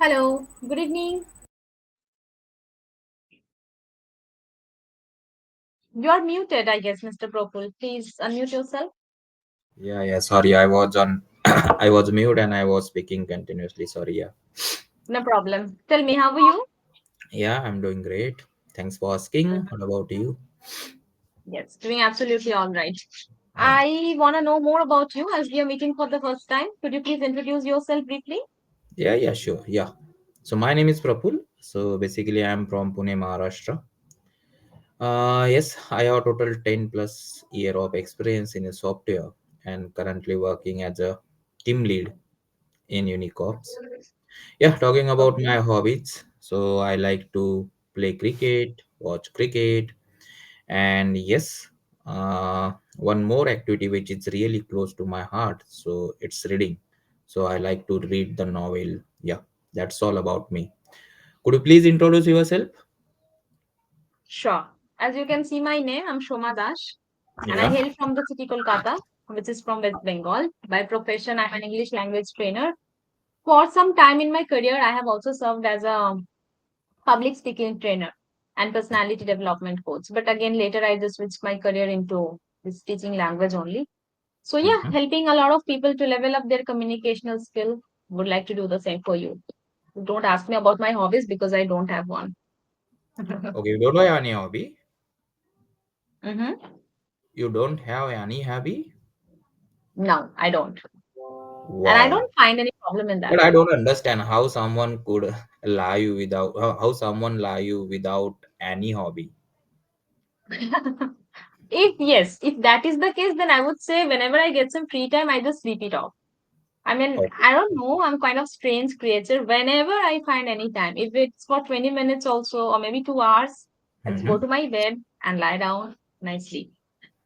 Hello, good evening. You are muted, I guess, Mr. Propul. Please unmute yourself. Yeah. Sorry, I was on. I was mute and I was speaking continuously. Sorry. Yeah. No problem. Tell me, how are you? Yeah, I'm doing great. Thanks for asking. What about you? Yes, doing absolutely all right. Yeah. I want to know more about you as we are meeting for the first time. Could you please introduce yourself briefly? Yeah. Sure. Yeah. So my name is Prapul. So basically, I'm from Pune, Maharashtra. Yes, I have total 10 plus year of experience in a software and currently working as a team lead in Unicorps. Yeah, talking about Okay. my hobbies. So I like to play cricket, watch cricket, and yes, one more activity which is really close to my heart, so it's reading. So I like to read the novel. Yeah, that's all about me. Could you please introduce yourself? Sure. As you can see, my name, I'm Shoma Dash, and I Yeah. hail from the city Kolkata, which is from West Bengal. By profession, I'm an English language trainer. For some time in my career, I have also served as a public speaking trainer and personality development coach. But again, later I just switched my career into this teaching language only. So yeah, Mhm. helping a lot of people to level up their communicational skill. Would like to do the same for you. Don't ask me about my hobbies because I don't have one. Okay, you don't have any hobby? Mm-hmm. You don't have any hobby? No, I don't. And I Wow. don't find any problem in that. But I don't understand how someone could lie you without how someone lie you without any hobby. If yes, if that is the case, then I would say whenever I get some free time, I just sleep it off. I mean, Okay. I don't know. I'm kind of strange creature. Whenever I find any time, if it's for 20 minutes also, or maybe 2 hours, I just go Mm-hmm. to my bed and lie down and I sleep.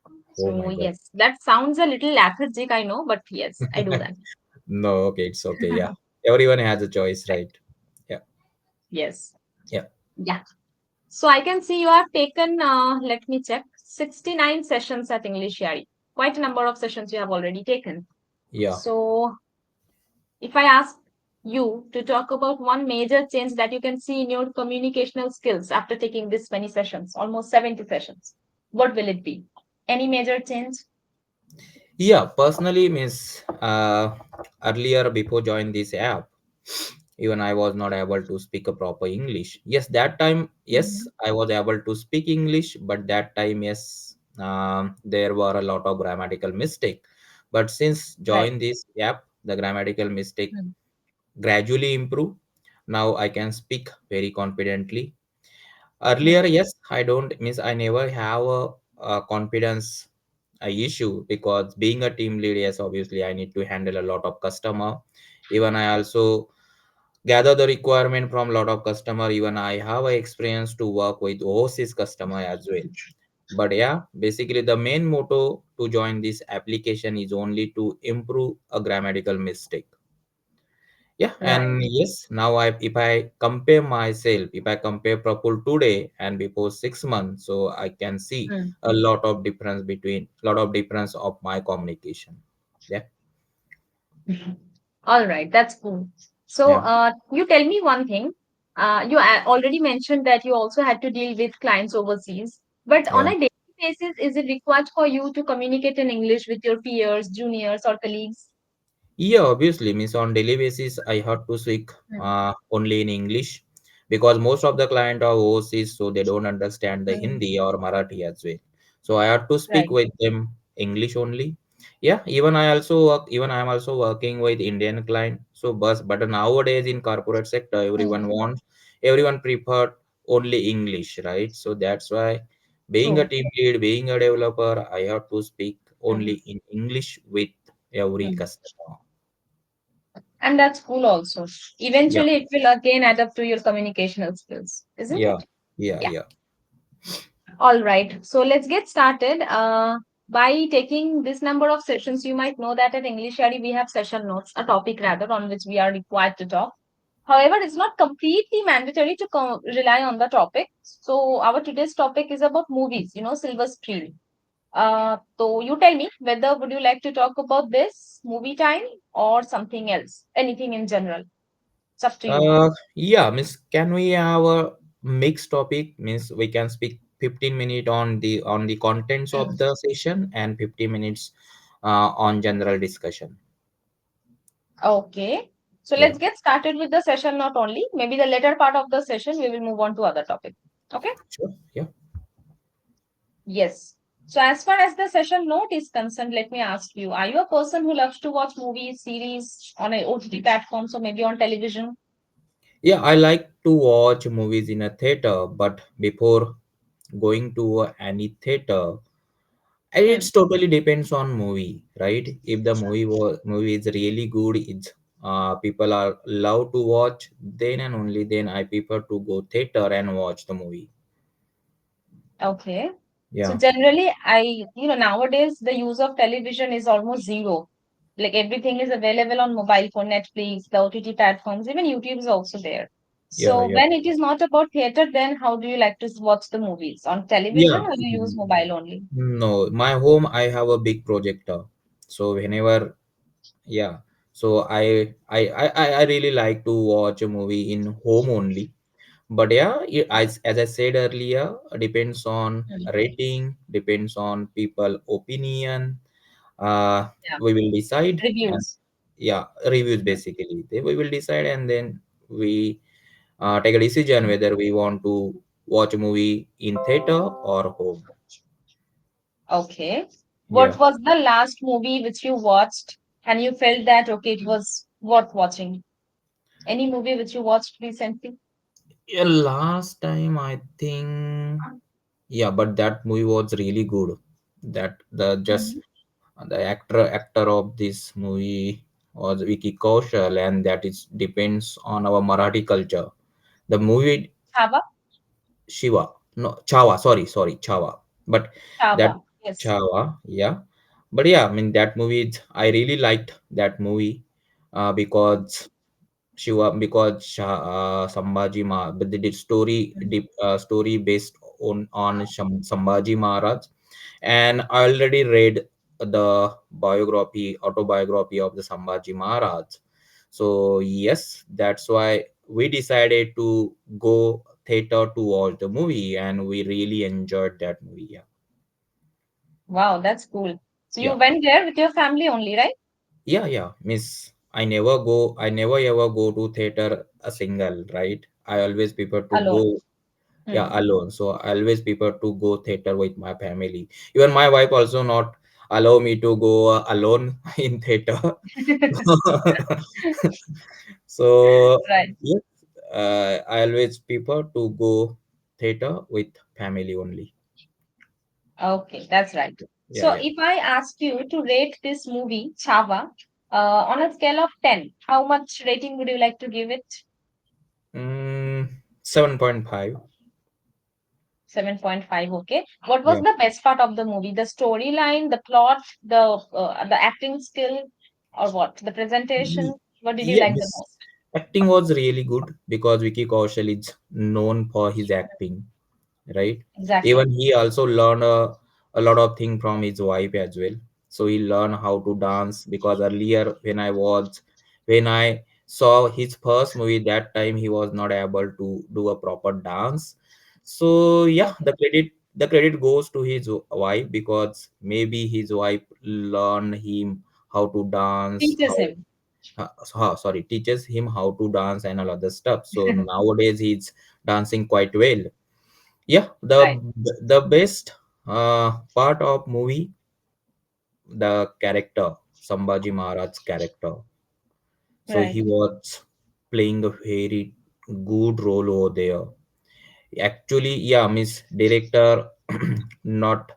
Oh So, my God. yes, that sounds a little lethargic, I know, but yes, I do that. No, okay, it's okay. Yeah. Everyone has a choice, Right. right? Yeah. Yes. Yeah. Yeah. So, I can see you have taken, let me check, 69 sessions at English Yari. Quite a number of sessions you have already taken. Yeah. So, if I ask you to talk about one major change that you can see in your communicational skills after taking this many sessions, almost 70 sessions, what will it be? Any major change? Yeah. Personally, means earlier before joining this app, even I was not able to speak a proper English. Yes, that time, yes, Mhm. I was able to speak English, but that time, yes, there were a lot of grammatical mistake. But since Right. join this app, the grammatical mistake Mm. gradually improve. Now I can speak very confidently. Earlier, Mm. yes, I don't means I never have a confidence issue because being a team lead, yes, obviously I need to handle a lot of customer. Even I also gather the requirement from a lot of customer. Even I have a experience to work with overseas customer as well. But yeah, basically the main motto to join this application is only to improve a grammatical mistake. Yeah, Right. and yes, now if I compare myself, if I compare Prapul today and before 6 months, so I can see Mm. a lot of difference of my communication. Yeah. All right, that's cool. So, Yeah. you tell me one thing. You already mentioned that you also had to deal with clients overseas, but on Yeah. a daily basis, is it required for you to communicate in English with your peers, juniors, or colleagues? Yeah, obviously, means on daily basis, I have to speak Mm. only in English because most of the client are overseas, so they don't understand the Mm. Hindi or Marathi as well. So I have to speak Right. with them English only. Yeah, even I am also working with Indian client. So but nowadays in corporate sector, Mm. everyone prefer only English, right? So that's why being a True. team lead, being a developer, I have to speak Mm. only in English with every Mm. customer. And that's cool also. Yeah, Eventually, it will again add up to your communicational skills, isn't yeah, it? yeah, Yeah. yeah, All right. So let's get started. By taking this number of sessions, you might know that at English Study we have session notes, a topic rather, on which we are required to talk. However, it's not completely mandatory to rely on the topic. So our today's topic is about movies, Silver Screen. So you tell me whether would you like to talk about this movie time or something else, anything in general. It's up to you. Yeah, means can we have a mixed topic? Means we can speak 15 minutes on the contents Hmm. of the session and 50 minutes on general discussion. Okay. So Yeah, let's get started with the session not only. Maybe the later part of the session, we will move on to other topic. Okay. sure. Yeah. Yes. So as far as the session note is concerned, let me ask you, are you a person who loves to watch movies, series on a OTT platform, so maybe on television? Yeah, I like to watch movies in a theater, but before going to any theater, Hmm. it's totally depends on movie, right? If the movie is really good, it's people are love to watch, then and only then I prefer to go theater and watch the movie. Okay. So Yeah, generally, nowadays the use of television is almost zero. Like everything is available on mobile phone, Netflix, the OTT platforms, even YouTube is also there. yeah, So yeah, when it is not about theater, then how do you like to watch the movies? On television yeah. or you use mobile only? No, my home I have a big projector, so whenever, yeah, so I really like to watch a movie in home only. But yeah, as I said earlier, depends on Hmm. rating, depends on people opinion. We will decide, and Reviews. yeah, reviews basically. We will decide, and then we take a decision whether we want to watch a movie in theater or home. Okay. Yeah. What was the last movie which you watched and you felt that okay, it was worth watching? Any movie which you watched recently? Yeah, last time I think, yeah, but that movie was really good. That the just Mhm. the actor of this movie was Vicky Kaushal, and that is depends on our Marathi culture. The movie Chava? Shiva, no Chava, sorry, Chava, but that Chava. Yes. Chava, yeah, but yeah, I mean that movie, I really liked that movie because Shiva, because Sambhaji but the story based on Sambhaji Maharaj, and I already read the autobiography of the Sambhaji Maharaj. So yes, that's why we decided to go theater to watch the movie, and we really enjoyed that movie. Yeah, Wow, that's cool. So you yeah. went there with your family only, right? Yeah, Miss, I never ever go to theater a single, right? I always prefer to Alone. go, yeah, Hmm. alone. So I always prefer to go theater with my family. Even my wife also not allow me to go alone in theater. So Right. yes, I always prefer to go theater with family only. Okay, that's right. Yeah, So yeah. if I ask you to rate this movie, Chava, on a scale of 10, how much rating would you like to give it? 7.5. 7.5, okay. What was Yeah. the best part of the movie? The storyline, the plot, the acting skill, or what? The presentation? What did you Yeah, like the this most? acting was really good because Vicky Kaushal is known for his acting, right? Exactly. Even he also learned a lot of things from his wife as well. So he learned how to dance because earlier when I saw his first movie, that time he was not able to do a proper dance. So yeah, Okay. the credit goes to his wife because maybe his wife learned him how to dance, Teaches him. sorry, teaches him how to dance and all other stuff. So nowadays he's dancing quite well. Yeah, Right, the best part of movie, the character, Sambhaji Maharaj's character. So he right. was playing a very good role over there. Actually, yeah, Miss Director not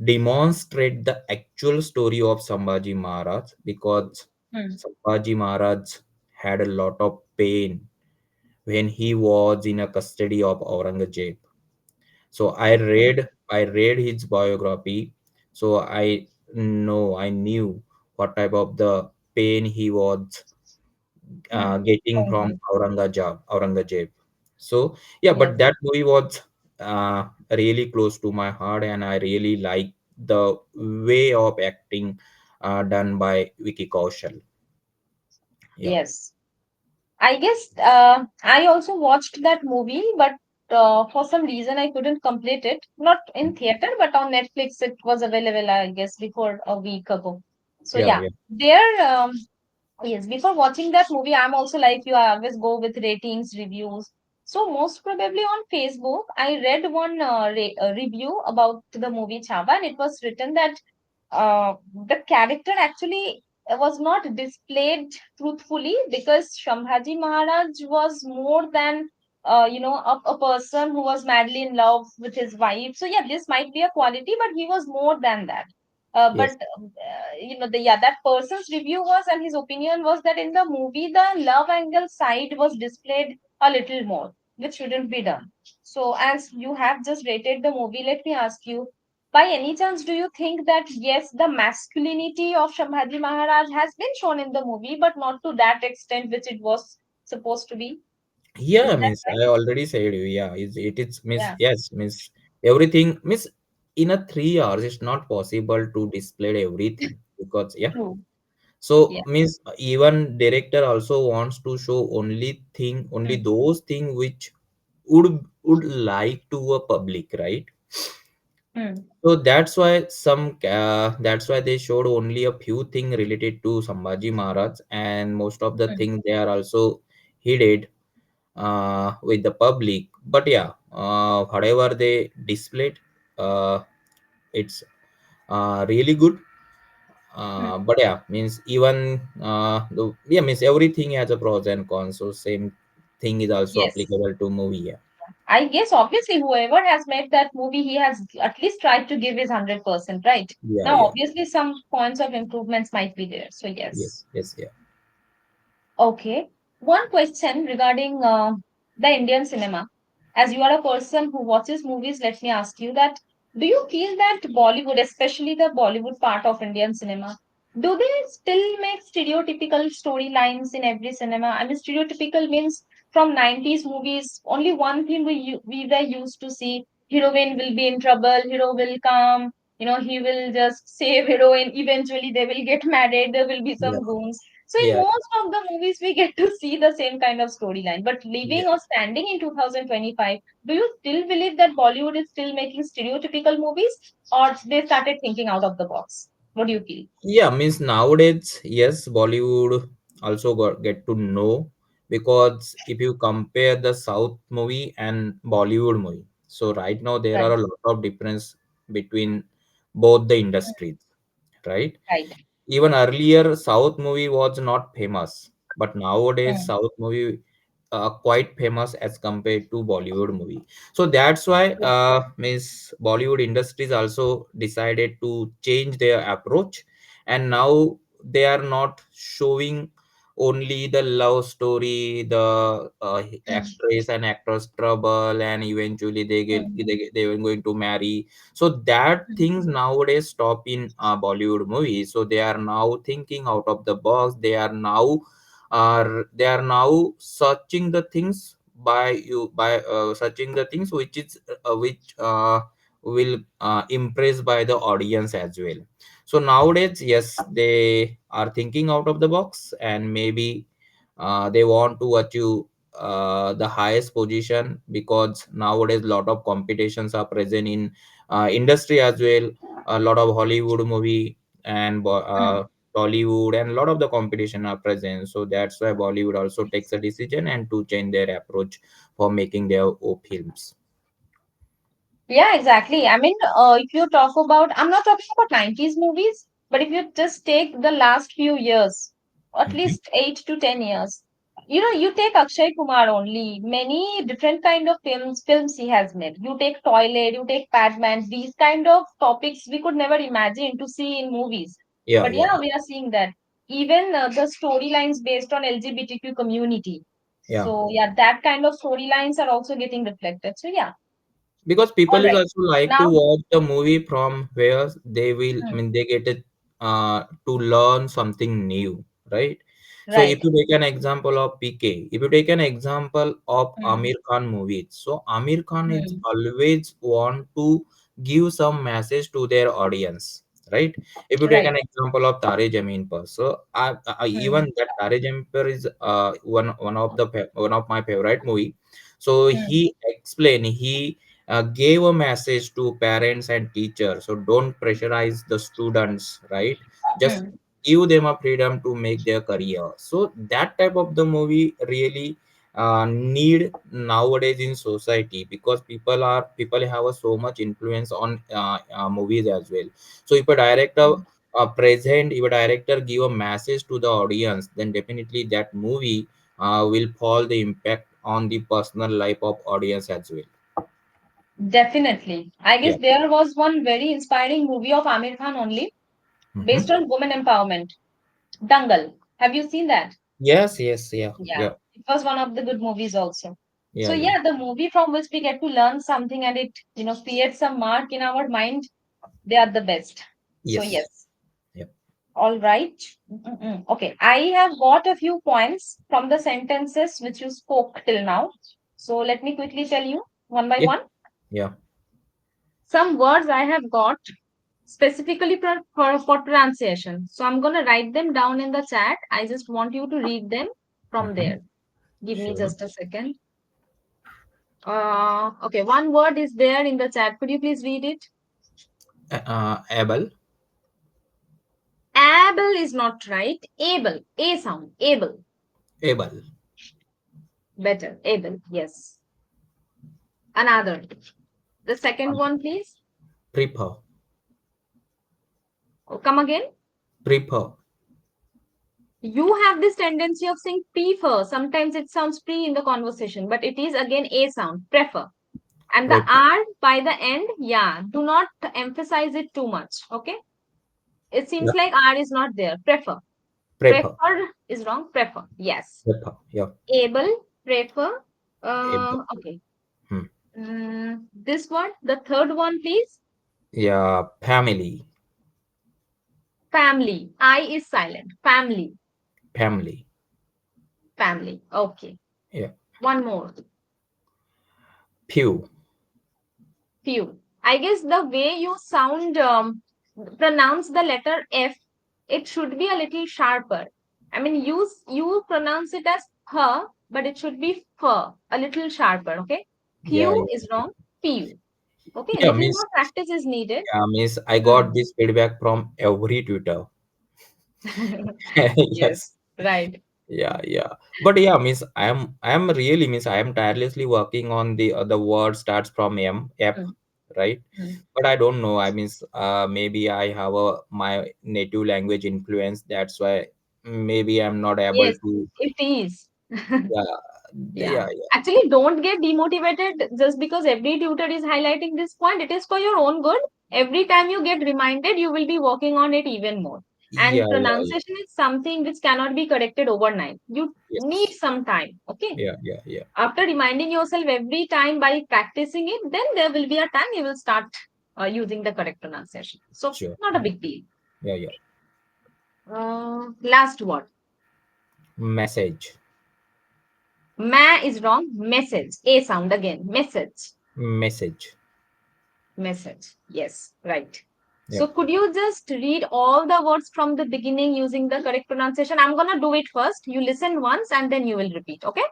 demonstrate the actual story of Sambhaji Maharaj because Hmm. Sambhaji Maharaj had a lot of pain when he was in a custody of Aurangzeb. So I read his biography. So I knew what type of the pain he was Hmm. getting Going from through. Aurangzeb. So yeah, but Yes. that movie was really close to my heart, and I really like the way of acting done by Vicky Kaushal. Yeah. Yes. I guess I also watched that movie, but for some reason I couldn't complete it. Not in theater, but on Netflix it was available, I guess, before a week ago. So Yeah, yeah, yeah. there. Yes, before watching that movie, I'm also like you. I always go with ratings, reviews. So most probably on Facebook, I read one review about the movie Chaba, and it was written that the character actually was not displayed truthfully because Shambhaji Maharaj was more than a person who was madly in love with his wife. So yeah, this might be a quality, but he was more than that. But Yes. that person's review was and his opinion was that in the movie the love angle side was displayed a little more, which shouldn't be done. So as you have just rated the movie, let me ask you, by any chance, do you think that yes, the masculinity of Shambhaji Maharaj has been shown in the movie, but not to that extent which it was supposed to be? Yeah, Is that means right? I already said you. Yeah, it is means Yeah, yes, means everything means in a 3 hours it's not possible to display everything because yeah. true. So Yeah. means even director also wants to show only Hmm. those things which would like to a public, right? Hmm. So that's why they showed only a few things related to Sambhaji Maharaj, and most of the Hmm. things they are also hidden with the public. But yeah, whatever they displayed, uh, it's really good. Hmm. But yeah, means even yeah, means everything has a pros and cons. So same thing is also Yes. applicable to movie. Yeah, I guess obviously whoever has made that movie, he has at least tried to give his 100%, right? yeah, Now, yeah, obviously, some points of improvements might be there. So, yes. yes, yes, yeah. Okay. One question regarding the Indian cinema. As you are a person who watches movies, let me ask you that do you feel that Bollywood, especially the Bollywood part of Indian cinema, do they still make stereotypical storylines in every cinema? I mean, stereotypical means from 90s movies, only one thing we were used to see, heroine will be in trouble, hero will come, he will just save heroine, eventually they will get married, there will be Yeah, some goons. So in yeah, most of the movies, we get to see the same kind of storyline. But yeah. living or standing in 2025, do you still believe that Bollywood is still making stereotypical movies, or they started thinking out of the box? What do you feel? Yeah, means nowadays, yes, Bollywood also get to know because if you compare the South movie and Bollywood movie, so right now there are Right, a lot of difference between both the industries, right? right. Even earlier, South movie was not famous, but nowadays Hmm. South movie quite famous as compared to Bollywood movie. So that's why True. means Bollywood industries also decided to change their approach, and now they are not showing only the love story, the Hmm. actress and actor's trouble, and eventually Hmm. they were going to marry. So that Hmm. things nowadays stop in Bollywood movies. So they are now thinking out of the box. They are now searching the things by searching the things which will impress by the audience as well. So nowadays, yes, they are thinking out of the box, and maybe they want to achieve the highest position because nowadays lot of competitions are present in industry as well. A lot of Hollywood movie and Hmm. Tollywood and a lot of the competition are present. So that's why Bollywood also takes a decision and to change their approach for making their films. Yeah, exactly. I mean, if you talk about, I'm not talking about 90s movies, but if you just take the last few years, at Mhm. least 8 to 10 years, you take Akshay Kumar only, many different kind of films he has made. You take Toilet, you take Padman, these kind of topics we could never imagine to see in movies. Yeah, But yeah, yeah, we are seeing that. Even the storylines based on LGBTQ community. yeah. So yeah, that kind of storylines are also getting reflected. So yeah, Because all people is right. also like to Now, watch the movie from where they will I hmm, mean they get it to learn something new, right? So if right. you take an example of PK, if you take an example of Hmm, Amir Khan movies, so Amir Khan is hmm, always want to give some message to their audience, right? If you take Right. an example of Tare Zameen Par, so Hmm. even that Tare Zameen Par is one of my favorite movie. So Hmm. he gave a message to parents and teachers. So don't pressurize the students, right? Just Hmm. give them a freedom to make their career. So that type of the movie really need nowadays in society, because people have a so much influence on movies as well. So if a director present if a director give a message to the audience, then definitely that movie will fall the impact on the personal life of audience as well. Definitely. I Yeah. guess there was one very inspiring movie of Amir Khan only, Hmm. based on women empowerment. Dangal. Have you seen that? Yes, yes, yeah, Yeah. yeah, It was one of the good movies also. So yeah, yeah. yeah, the movie from which we get to learn something and it, creates some mark in our mind, they are the best. So Yes. yes. Yeah. All right. Okay. I have got a few points from the sentences which you spoke till now. So let me quickly tell you one by Yeah. one. Yeah. Some words I have got specifically for pronunciation. So I'm going to write them down in the chat. I just want you to read them from Hmm. there. Give me Sure. just a second. Okay, one word is there in the chat. Could you please read it? Able. Able is not right. Able. A sound. Able. Able. Better. Able. Yes. Another. The second one, please. Prefer. Oh, come again. Prefer. You have this tendency of saying prefer. Sometimes it sounds pre in the conversation, but it is again a sound. Prefer. And the Prefer. R by the end, yeah, do not emphasize it too much. Okay. It seems Yeah. like R is not there. Prefer. Prefer. Prefer is wrong. Prefer. Yes. Prefer. Yeah. Able, prefer. Able. Okay. Hmm. This one, the third one, please. Yeah. Family. Family. I is silent. Family. Family. Family. Okay. Yeah. One more. Pew. Few. I guess the way you pronounce the letter F, it should be a little sharper. I mean, you pronounce it as her, but it should be fur, a little sharper. Okay. Yeah. Few is Yeah. wrong. Few. Okay. Yeah. Little Miss. more practice is needed. Yeah. Miss. I got Hmm. this feedback from every Twitter. Yes. Yes. Right. Yeah, yeah. But yeah, means I am really means I am tirelessly working on the word starts from F, Hmm. right? Hmm. But I don't know. I means maybe I have a my native language influence. That's why maybe I'm not able Yes, to. it is. Yeah, Yeah. yeah, yeah. Actually, don't get demotivated just because every tutor is highlighting this point. It is for your own good. Every time you get reminded, you will be working on it even more. Yeah, And yeah, yeah. pronunciation is something which cannot be corrected overnight. You need Yes. some time. Okay. Yeah, yeah, yeah. After reminding yourself every time by practicing it, then there will be a time you will start using the correct pronunciation. So, Sure. not a big deal. Yeah, yeah. Last word. Message. Ma is wrong. Message. A sound again. Message. Message. Message. Yes, right. Yeah. So could you just read all the words from the beginning using the correct pronunciation? I'm gonna do it first. You listen once and then you will repeat. Okay?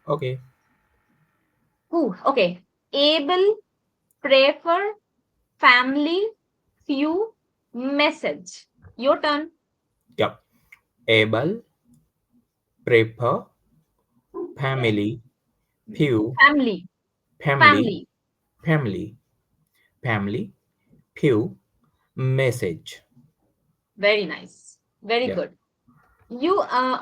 Okay. Ooh, okay. Able, prefer, family, few, message. Your turn. Yeah. Able, prefer, family, few, Family. family, Family. family, family, few, message. Very nice. Very Yeah. good.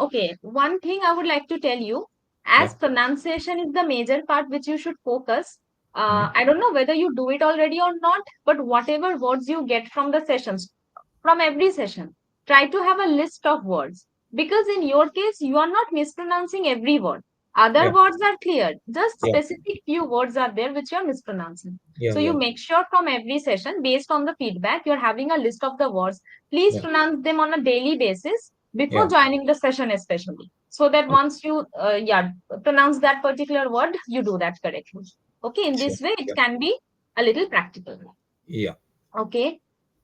Okay. One thing I would like to tell you, Yeah. as pronunciation is the major part which you should focus. Hmm. I don't know whether you do it already or not, but whatever words you get from the sessions, from every session, try to have a list of words because in your case, you are not mispronouncing every word. Other Yeah. words are clear, just Yeah. specific few words are there which you are mispronouncing. Yeah. So you Yeah. make sure from every session, based on the feedback, you're having a list of the words. Please Yeah. pronounce them on a daily basis before Yeah. joining the session, especially so that Okay. once you pronounce that particular word, you do that correctly. Okay, in Sure. this way, it Yeah. can be a little practical. Yeah. Okay.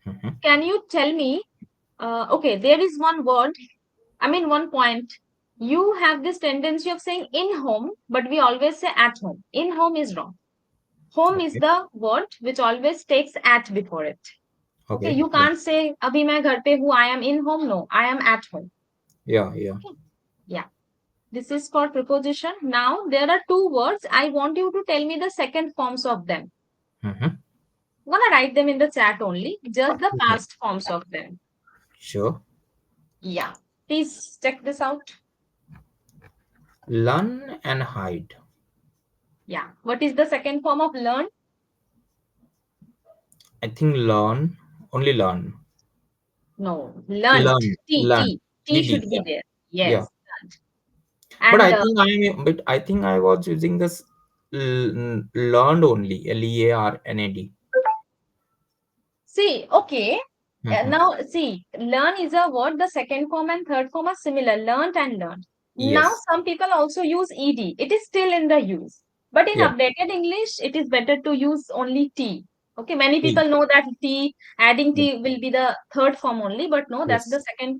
Mm-hmm. Can you tell me? Okay, there is one word, I mean, one point. You have this tendency of saying in home, but we always say at home. In home is wrong. Home is Okay. the word which always takes at before it. Okay, Okay. you Yeah. can't say abhi main ghar pe hu, I am in home. No, I am at home. Yeah. Yeah. Okay, yeah. This is for preposition. Now there are two words. I want you to tell me the second forms of them. Mm-hmm. I'm gonna write them in the chat only, just the Yeah. past forms of them. Sure. Yeah. Please check this out. Learn and hide. Yeah. What is the second form of learn? I think learn, only learn. No, learnt. Learn, T, learn. T. T ED. should be Yeah. there. Yeah. Yes. Learnt. But And I think I was using this learned only. LEARNAD. see, okay. Mm-hmm. Now, see, learn is a word. The second form and third form are similar. Learnt and learned. Now, Yes. some people also use ed. It is still in the use. But in Yeah. updated English, it is better to use only t. Okay, many E. people know that t, adding Yeah. t will be the third form only. But no, that's the Yes. second